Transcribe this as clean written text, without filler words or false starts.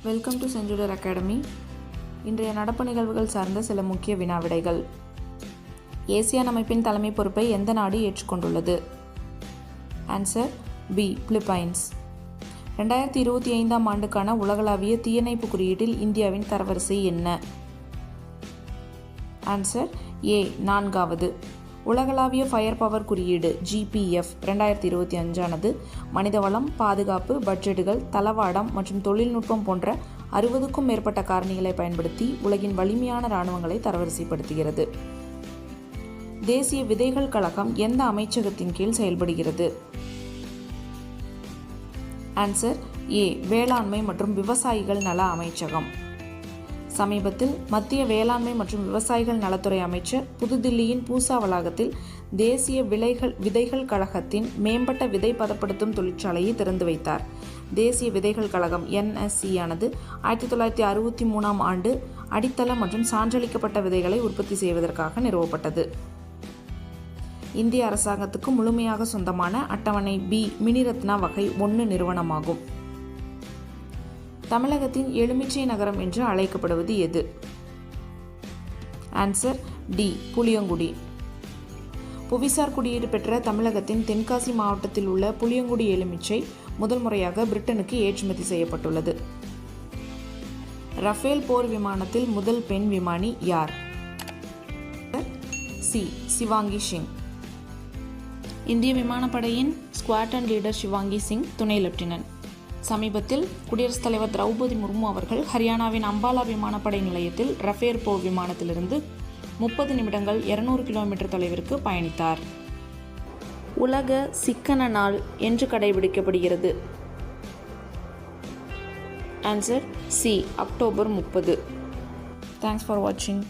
Welcome to Senjudar academy. இன்றைய நடப்பு நிகழ்வுகள் சார்ந்த சில முக்கிய வினாவிடைகள். ஏசியான் அமைப்பின் தலைமை பொறுப்பை எந்த நாடு ஏற்றுக்கொண்டுள்ளது? Answer B, Philippines. 2025 ஆண்டுக்கான உலகளாவிய தீயணைப்பு குறியீட்டில் இந்தியாவின் தரவரிசை என்ன? ஆன்சர் ஏ, 4வது. உலகளாவிய ஃபயர் பவர் குறியீடு GPF 2025 மனிதவளம், பாதுகாப்பு, பட்ஜெட்டுகள், தளவாடம் மற்றும் தொழில்நுட்பம் போன்ற 60க்கும் மேற்பட்ட காரணிகளை பயன்படுத்தி உலகின் வலிமையான இராணுவங்களை தரவரிசைப்படுத்துகிறது. தேசிய விதைகள் கழகம் எந்த அமைச்சகத்தின் கீழ் செயல்படுகிறது? ஆன்சர் ஏ, வேளாண்மை மற்றும் விவசாயிகள் நல அமைச்சகம். சமீபத்தில் மத்திய வேளாண்மை மற்றும் விவசாயிகள் நலத்துறை அமைச்சர் புதுதில்லியின் பூசா வளாகத்தில் தேசிய விதைகள் கழகத்தின் மேம்பட்ட விதை பதப்படுத்தும் தொழிற்சாலையை திறந்து வைத்தார். தேசிய விதைகள் கழகம் NSC ஆனது 1963 ஆண்டு அடித்தள மற்றும் சான்றளிக்கப்பட்ட விதைகளை உற்பத்தி செய்வதற்காக நிறுவப்பட்டது. இந்திய அரசாங்கத்துக்கு முழுமையாக சொந்தமான அட்டவணை B மினிரத்னா வகை 1 நிறுவனமாகும். தமிழகத்தின் எலுமிச்சை நகரம் என்று அழைக்கப்படுவது எது? Answer D, Puliyangudi. புவிசார் குறியீடு பெற்ற தமிழகத்தின் தென்காசி மாவட்டத்தில் உள்ள புளியங்குடி எலுமிச்சை முதல் முறையாக பிரிட்டனுக்கு ஏற்றுமதி செய்யப்பட்டுள்ளது. ரஃபேல் போர் விமானத்தில் முதல் பெண் விமானி யார்? சி, சிவாங்கி சிங். இந்திய விமானப்படையின் ஸ்குவாட்ரன் லீடர் சிவாங்கி சிங் துணை லெப்டினன்ட். சமீபத்தில் குடியரசுத் தலைவர் திரௌபதி முர்மு அவர்கள் ஹரியானாவின் அம்பாலா விமானப்படை நிலையத்தில் ரஃபேல் போர் விமானத்திலிருந்து 30 நிமிடங்கள் 200 கிலோமீட்டர் தொலைவிற்கு பயணித்தார். உலக சிக்கன நாள் என்று கடைபிடிக்கப்படுகிறது? Answer C, October 30. Thanks for வாட்சிங்.